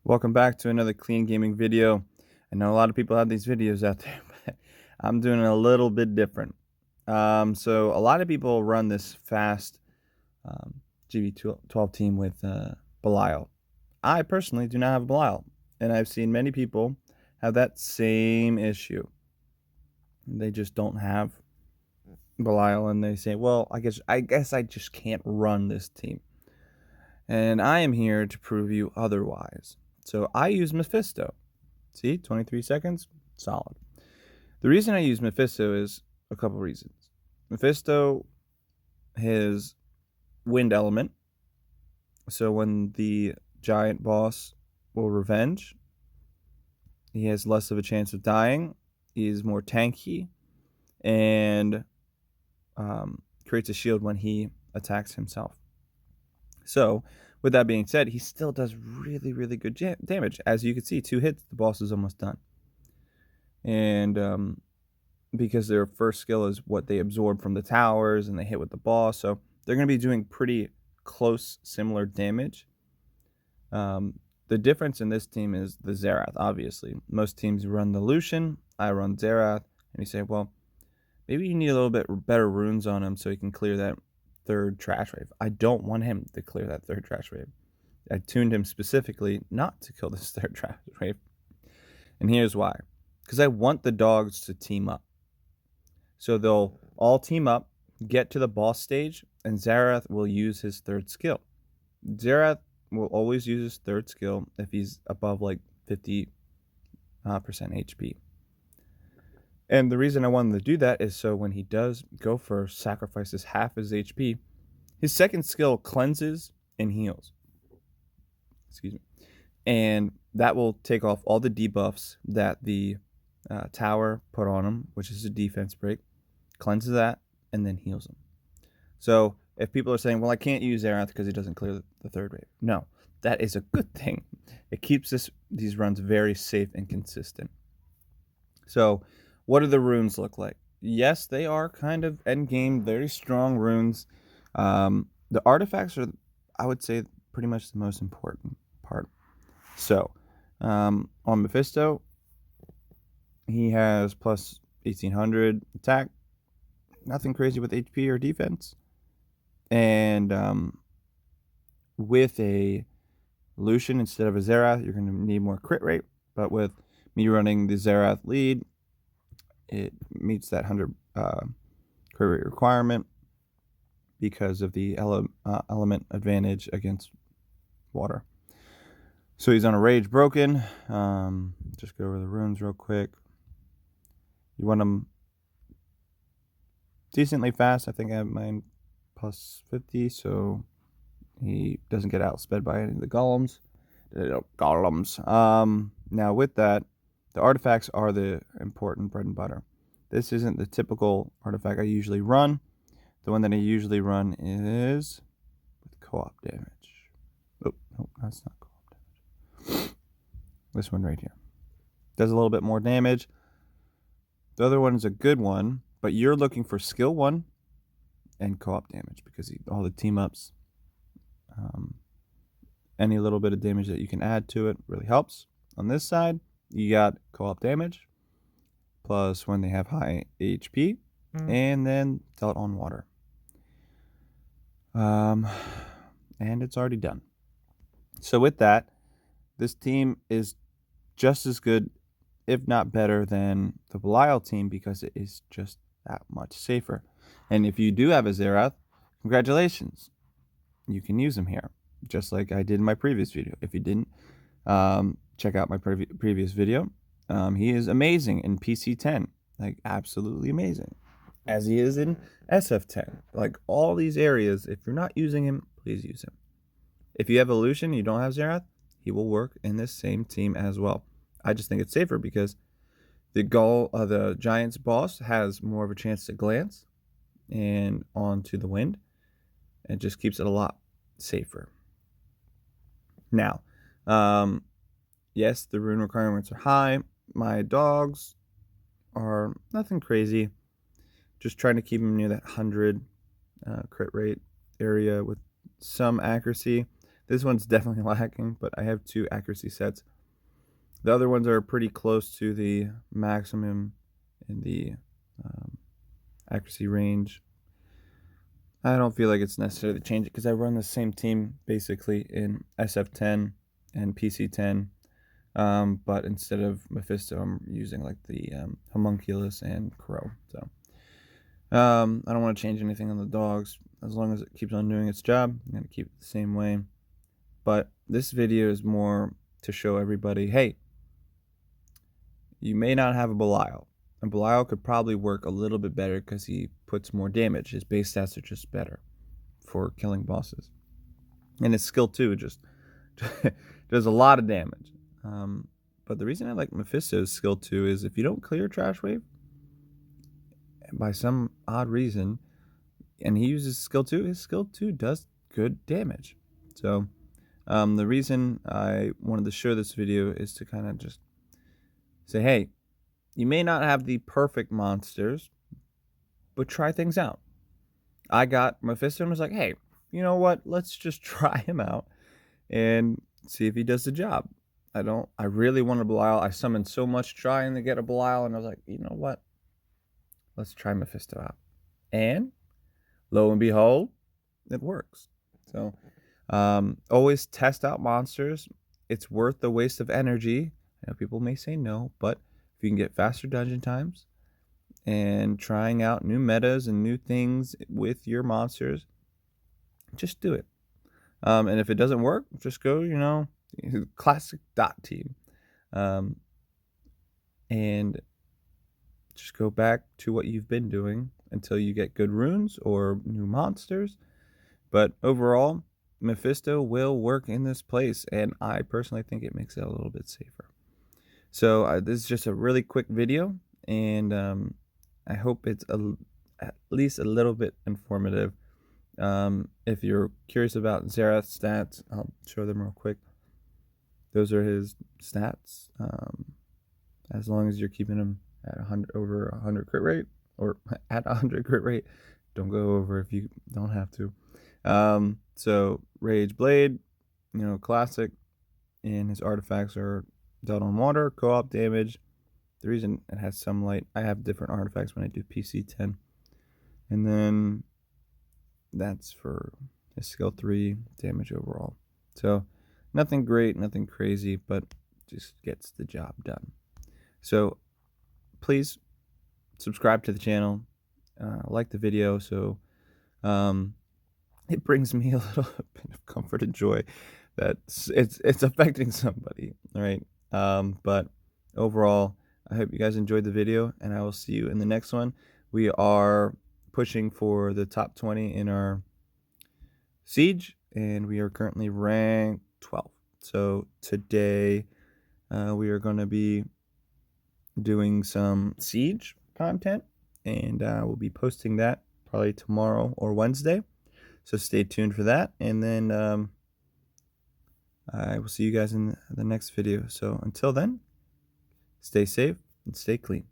Welcome back to another clean gaming video. I know a lot of people have these videos out there, but I'm doing it a little bit different. So a lot of people run this fast um, GB12 team with Belial. I personally do not have Belial, and I've seen many people have that same issue. They just don't have Belial, and they say, "Well, I guess I just can't run this team." And I am here to prove you otherwise. So I use Mephisto. See, 23 seconds, solid. The reason I use Mephisto is a couple reasons. Mephisto, his wind element, so when the giant boss will revenge, he has less of a chance of dying. He's more tanky and creates a shield when he attacks himself. So, with that being said, he still does really, really good damage. As you can see, 2 hits, the boss is almost done. And because their first skill is what they absorb from the towers and they hit with the boss, so they're going to be doing pretty close, similar damage. The difference in this team is the Xerath, obviously. Most teams run the Lucian, I run Xerath, and you say, well, maybe you need a little bit better runes on him so he can clear that third trash wave. I don't want him to clear that third trash wave. I tuned him specifically not to kill this third trash wave. And here's why. Because I want the dogs to team up. So they'll all team up, get to the boss stage, and Xerath will use his third skill. Xerath will always use his third skill if he's above like 50% HP. And the reason I wanted to do that is so when he does go first, sacrifices half his HP, his second skill cleanses and heals. Excuse me. And that will take off all the debuffs that the tower put on him, which is a defense break, cleanses that, and then heals him. So if people are saying, well, I can't use Xerath because he doesn't clear the third wave. No, that is a good thing. It keeps these runs very safe and consistent. So what do the runes look like? Yes, they are kind of endgame, very strong runes. The artifacts are, I would say, pretty much the most important part. So on Mephisto, he has plus 1800 attack. Nothing crazy with HP or defense. And with a Lucian instead of a Xerath, you're going to need more crit rate. But with me running the Xerath lead, it meets that 100 crit rate requirement because of the element advantage against water. So he's on a Rage Broken. Just go over the runes real quick. You want him decently fast. I think I have mine plus 50, so he doesn't get outsped by any of the golems. Now with that, the artifacts are the important bread and butter. This isn't the typical artifact I usually run. The one that I usually run is with co-op damage. Oh, no, that's not co-op damage. This one right here. Does a little bit more damage. The other one is a good one, but you're looking for skill 1 and co-op damage because all the team ups, any little bit of damage that you can add to it really helps. On this side, you got co-op damage, plus when they have high HP, and then dealt on water. And it's already done. So with that, this team is just as good, if not better, than the Belial team because it is just that much safer. And if you do have a Xerath, congratulations. You can use him here, just like I did in my previous video. If you didn't, check out my previous video. He is amazing in PC10, like absolutely amazing, as he is in SF10. Like all these areas, if you're not using him, please use him. If you have Illusion, you don't have Xerath, he will work in this same team as well. I just think it's safer because the Giant's boss has more of a chance to glance and onto the wind. It just keeps it a lot safer. Now, yes, the rune requirements are high. My dogs are nothing crazy. Just trying to keep them near that 100 crit rate area with some accuracy. This one's definitely lacking, but I have 2 accuracy sets. The other ones are pretty close to the maximum in the accuracy range. I don't feel like it's necessary to change it because I run the same team basically in SF10 and PC10. But instead of Mephisto, I'm using like the Homunculus and Crow. So I don't want to change anything on the dogs. As long as it keeps on doing its job, I'm going to keep it the same way. But this video is more to show everybody, hey, you may not have a Belial. And Belial could probably work a little bit better because he puts more damage. His base stats are just better for killing bosses. And his skill 2 just does a lot of damage. But the reason I like Mephisto's skill 2 is if you don't clear Trash Wave, by some odd reason, and he uses skill 2, his skill 2 does good damage. So the reason I wanted to show this video is to kind of just say, hey, you may not have the perfect monsters, but try things out. I got Mephisto and was like, hey, you know what? Let's just try him out and see if he does the job. I really wanted a Belial. I summoned so much trying to get a Belial, and I was like, you know what? Let's try Mephisto out. And lo and behold, it works. So always test out monsters. It's worth the waste of energy. I know people may say no, but if you can get faster dungeon times and trying out new metas and new things with your monsters, just do it. And if it doesn't work, just go, classic dot team. And just go back to what you've been doing until you get good runes or new monsters. But overall, Mephisto will work in this place, and I personally think it makes it a little bit safer. So this is just a really quick video, and I hope it's at least a little bit informative. If you're curious about Xerath's stats, I'll show them real quick. Those are his stats. As long as you're keeping him at over 100 crit rate, or at 100 crit rate, don't go over if you don't have to. So Rage Blade, classic, and his artifacts are Dealt on Water, co-op damage. The reason it has some light, I have different artifacts when I do PC10, and then that's for his skill 3 damage overall. So nothing great, nothing crazy, but just gets the job done. So please subscribe to the channel, like the video, so it brings me a little bit of comfort and joy that it's affecting somebody, all right? But overall, I hope you guys enjoyed the video, and I will see you in the next one. We are pushing for the top 20 in our Siege, and we are currently ranked 12. So today we are going to be doing some Siege content, and we'll be posting that probably tomorrow or Wednesday. So stay tuned for that, and then I will see you guys in the next video. So until then, stay safe and stay clean.